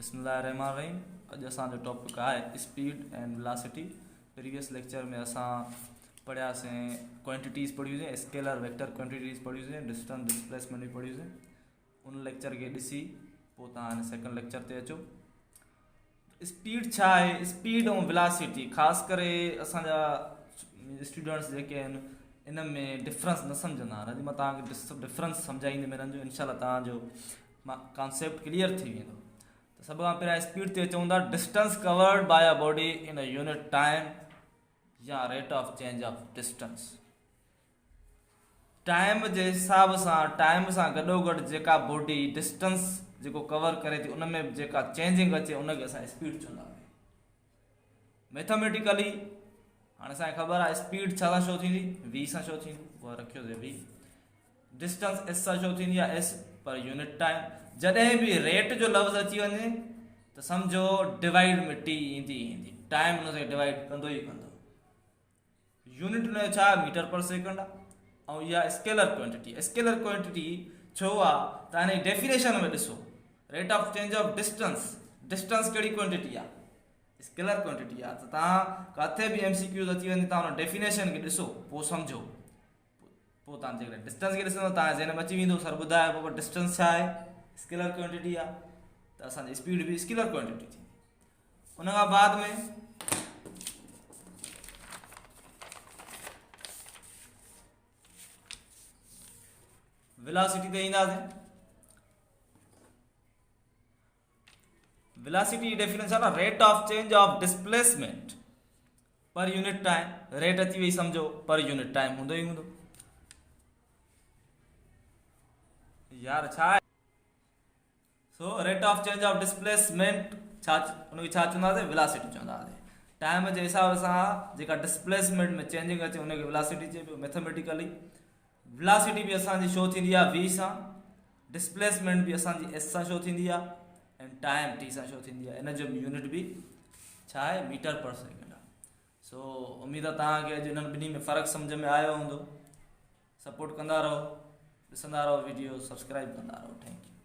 बिस्मिल्लाहिर्रहमानिर्रहीम। अॼु असांजो टॉपिक आहे speed and velocity. Previous lecture में असां पढ़ियासीं क्वांटिटीज़ पढ़ियूंसीं, स्केलर वेक्टर क्वांटिटीज़ पढ़ियूंसीं, डिस्टेंस डिस्प्लेसमेंट भी पढ़ियूंसीं। उन लेक्चर खे ॾिसी पोइ तव्हां हाणे सेकंड लेक्चर ते अचो। स्पीड छा आहे? स्पीड ऐं वेलोसिटी ख़ासि करे असांजा स्टूडेंट्स जेके आहिनि इन में डिफरेंस न सम्झंदा आहिनि। अॼु मां तव्हांखे डिफरेंस सम्झाईंदुमि हिननि जो, इंशाल्लाह तव्हांजो कॉन्सेप्ट क्लियर थी वेंदो। त सभ खां पहिरियां स्पीड ते अचूं था। Distance covered by a body in a unit time या rate of change of distance. Time जे हिसाब सां, टाइम सां गॾोगॾु जेका बॉडी डिस्टेंस जेको कवर करे थी उन में जेका चेंजिंग अचे उनखे असां स्पीड चवंदा आहियूं। मैथमेटिकली हाणे असांखे ख़बर आहे स्पीड छा सां शो थींदी, वी सां शो थींदी, उहा रखियोसीं वी। डिस्टेंस एस सां शो थींदी आहे, एस पर यूनिट टाइम। जॾहिं बि रेट जो लफ़्ज़ अची वञे त सम्झो डिवाइड में टी ईंदी। टाइम हुन सां डिवाइड कंदो ई कंदो। यूनिट हुनजो छा आहे? मीटर पर सेकेंड आहे। ऐं इहा स्केलर क्वांटिटी। स्केलर क्वांटिटी छो आहे त हिन जी डेफिनेशन में ॾिसो, rate of change of distance. Distance कहिड़ी क्वांटिटी आहे? स्केलर क्वांटिटी आहे। त तव्हां किथे बि MCQs अची वञे तव्हां हुन डेफिनेशन खे ॾिसो पोइ सम्झो। पोइ तव्हां जेकॾहिं डिस्टेंस खे ॾिसंदो तव्हां ज़हन में अची वेंदो सर ॿुधायो बाबा डिस्टेंस छा आहे? स्केलर क्वांटिटी आहे। त असांजी स्पीड बि स्केलर क्वांटिटी थी। उन खां बाद में वेलोसिटी ते ईंदासीं। वेलोसिटी डेफिनेशन आहे rate of change of displacement per unit time. Rate अची वई सम्झो, पर यूनिट टाइम हूंदो ई हूंदो। यार छा आहे? So rate of change of displacement छा, उनखे छा चवंदासीं? वेलोसिटी चवंदासीं। टाइम जे हिसाब सां जेका डिस्प्लेसमेंट में चेंजिंग अचे उनखे वेलोसिटी चइबो। मैथमेटिकली वेलोसिटी बि असांजी शो थींदी आहे वी सां, डिस्प्लेसमेंट बि असांजी एस सां शो थींदी आहे, ऐं टाइम टी सां शो थींदी आहे। इन जो यूनिट बि छा आहे? मीटर पर सेकेंड आहे। सो उमेद आहे तव्हांखे अॼु इन्हनि ॿिन्ही में फ़र्क़ु सम्झ में आयो हूंदो। सपोर्ट कंदा रहो, ॾिसंदा रहो वीडियो, सब्सक्राइब कंदा रहो। Thank you.